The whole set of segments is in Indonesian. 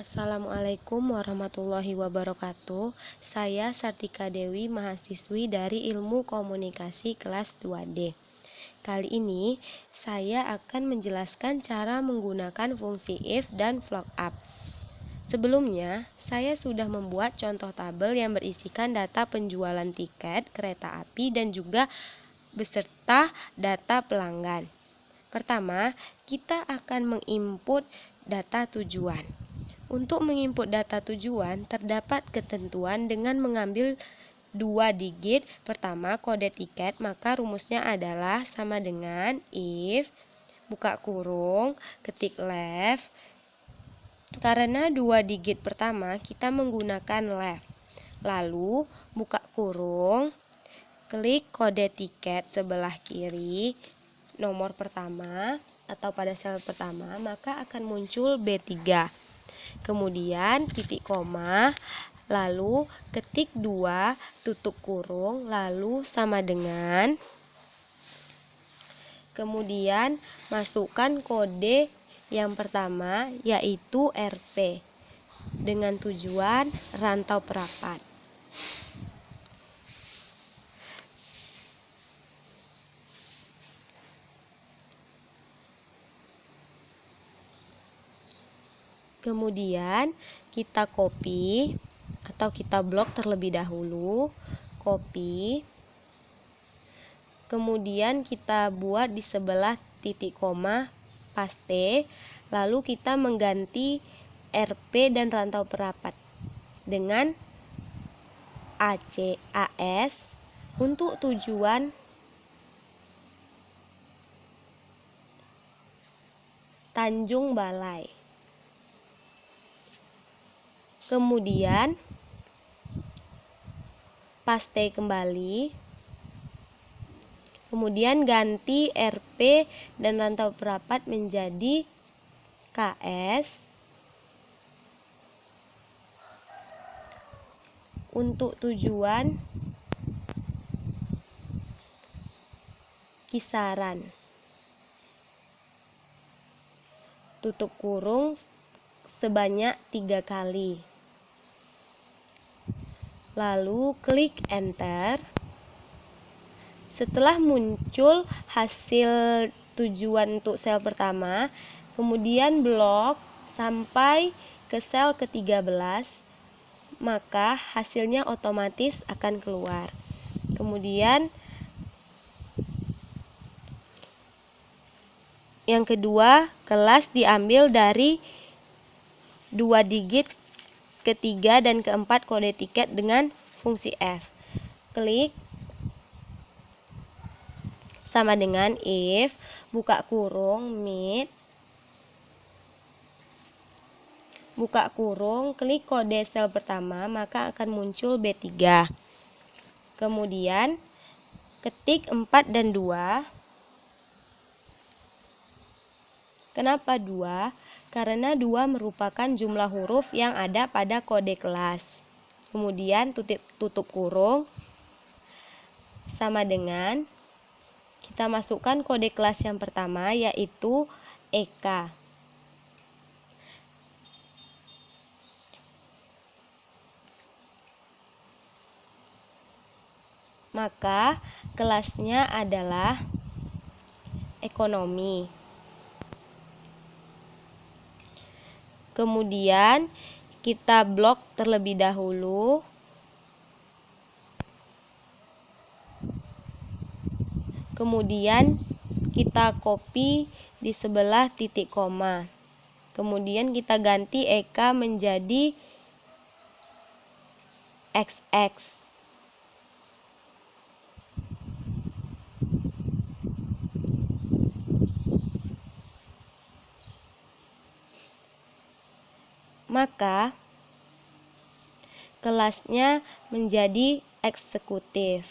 Assalamualaikum warahmatullahi wabarakatuh. Saya Sartika Dewi, mahasiswi dari Ilmu Komunikasi kelas 2D. Kali ini saya akan menjelaskan cara menggunakan fungsi if dan VLOOKUP. Sebelumnya, saya sudah membuat contoh tabel yang berisikan data penjualan tiket kereta api dan juga beserta data pelanggan. Pertama, kita akan menginput data tujuan. Untuk menginput data tujuan, terdapat ketentuan dengan mengambil 2 digit. Pertama, kode tiket, maka rumusnya adalah sama dengan if, buka kurung, ketik left. Karena 2 digit pertama, kita menggunakan left. Lalu, buka kurung, klik kode tiket sebelah kiri, nomor pertama atau pada sel pertama, maka akan muncul B3. Kemudian titik koma, lalu ketik 2, tutup kurung, lalu sama dengan. Kemudian masukkan kode yang pertama, yaitu RP, dengan tujuan rantau perapat. Kemudian kita copy atau kita blok terlebih dahulu, copy. Kemudian kita buat di sebelah titik koma, paste. Lalu kita mengganti RP dan rantau perapat dengan AS untuk tujuan Tanjung Balai. Kemudian paste kembali. Kemudian ganti RP dan rantau perapat menjadi KS untuk tujuan Kisaran. Tutup kurung sebanyak 3 kali. Lalu klik enter. Setelah muncul hasil tujuan untuk sel pertama, kemudian blok sampai ke sel ke-13, maka hasilnya otomatis akan keluar. Kemudian yang kedua, kelas diambil dari 2 digit ketiga dan keempat kode tiket dengan fungsi F. Klik sama dengan if, buka kurung, meet, buka kurung, klik kode sel pertama, maka akan muncul B3. Kemudian ketik 4 dan 2. Kenapa 2? Karena 2 merupakan jumlah huruf yang ada pada kode kelas. Kemudian tutup kurung sama dengan kita masukkan kode kelas yang pertama, yaitu EK. Maka kelasnya adalah ekonomi. Kemudian kita blok terlebih dahulu. Kemudian kita copy di sebelah titik koma. Kemudian kita ganti EK menjadi XX. Maka kelasnya menjadi eksekutif.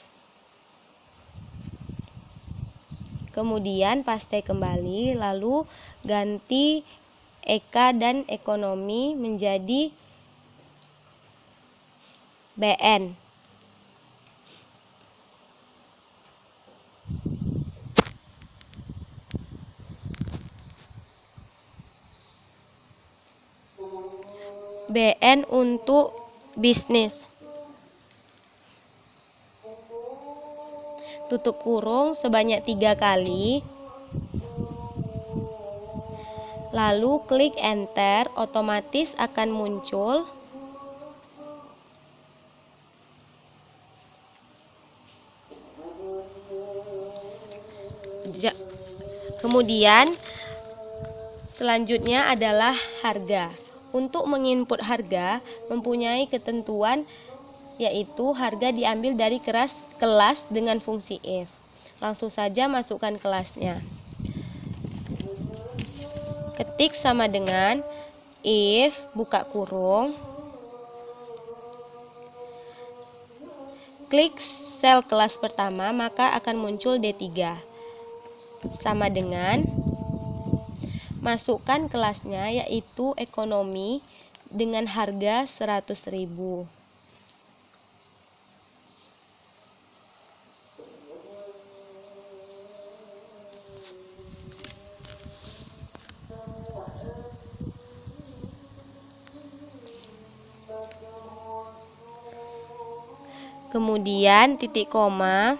Kemudian paste kembali, lalu ganti EK dan ekonomi menjadi BN. BN untuk bisnis. Tutup kurung sebanyak 3 kali. Lalu klik enter, otomatis akan muncul kemudian selanjutnya adalah harga. Untuk menginput harga mempunyai ketentuan, yaitu harga diambil dari kelas dengan fungsi if. Langsung saja masukkan kelasnya. Ketik sama dengan if buka kurung, klik sel kelas pertama, maka akan muncul D3 sama dengan masukkan kelasnya, yaitu ekonomi dengan harga 100.000. Kemudian titik koma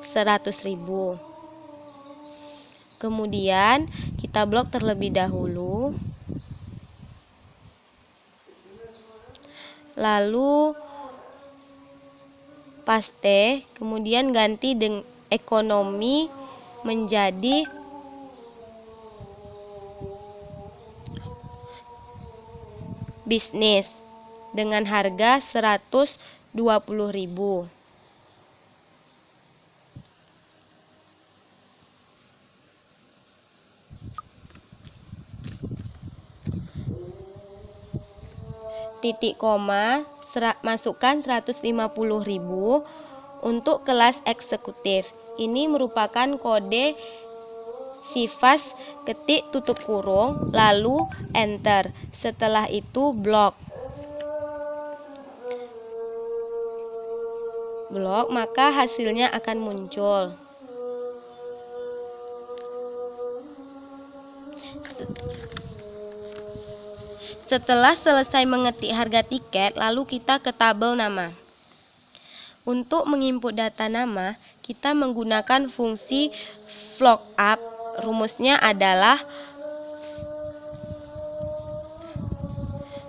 100.000. Kemudian kita blok terlebih dahulu. Lalu paste, kemudian ganti dengan ekonomi menjadi bisnis dengan harga 120.000. Titik koma, masukkan 150.000 untuk kelas eksekutif. Ini merupakan kode Sifas, ketik tutup kurung, lalu enter. Setelah itu blok, maka hasilnya akan muncul. Setelah selesai mengetik harga tiket, lalu kita ke tabel nama. Untuk menginput data nama, kita menggunakan fungsi lookup. Rumusnya adalah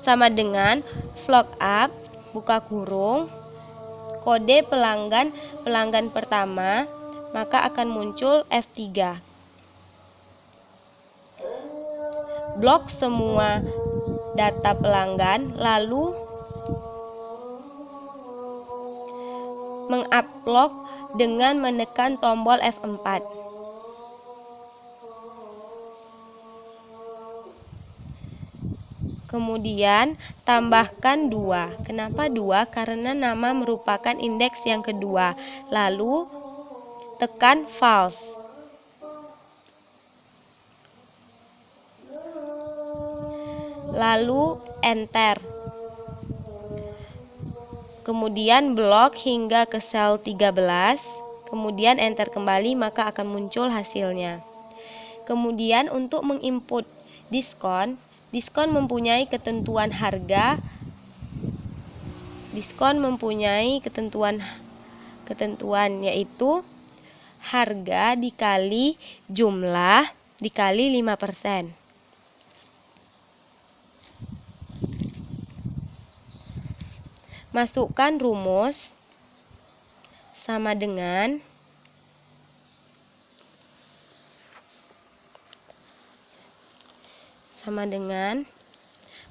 sama dengan lookup buka kurung kode pelanggan pertama, maka akan muncul F3. Blok semua data pelanggan, lalu mengupload dengan menekan tombol F4. Kemudian tambahkan 2. Kenapa 2? Karena nama merupakan indeks yang kedua. Lalu tekan false. Lalu enter. Kemudian blok hingga ke sel 13, kemudian enter kembali, maka akan muncul hasilnya. Kemudian untuk menginput diskon mempunyai ketentuan harga. Diskon mempunyai ketentuan yaitu harga dikali jumlah dikali 5%. Masukkan rumus sama dengan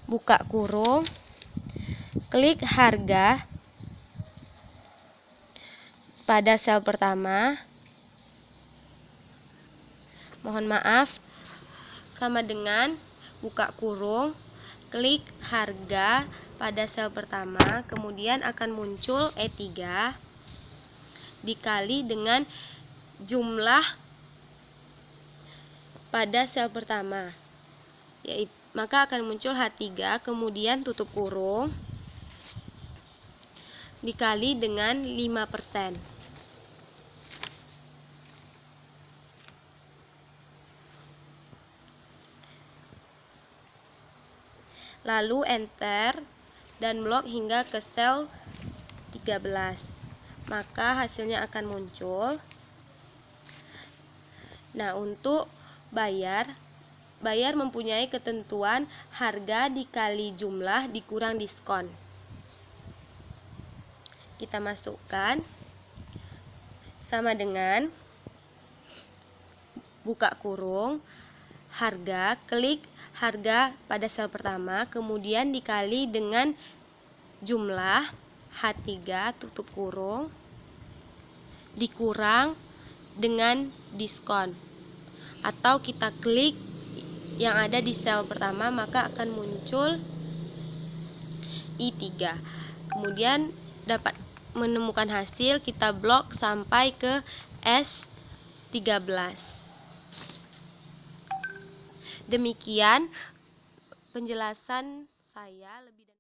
buka kurung, klik harga pada sel pertama, mohon maaf, sama dengan buka kurung, klik harga pada sel pertama, kemudian akan muncul E3 dikali dengan jumlah pada sel pertama, maka akan muncul H3, kemudian tutup kurung dikali dengan 5%. lalu enter dan blok hingga ke sel 13. Maka hasilnya akan muncul. Nah, untuk bayar mempunyai ketentuan harga dikali jumlah dikurang diskon. Kita masukkan sama dengan buka kurung harga, klik harga pada sel pertama, kemudian dikali dengan jumlah H3 tutup kurung dikurang dengan diskon, atau kita klik yang ada di sel pertama, maka akan muncul I3. Kemudian dapat menemukan hasil, kita blok sampai ke S13. Demikian penjelasan saya lebih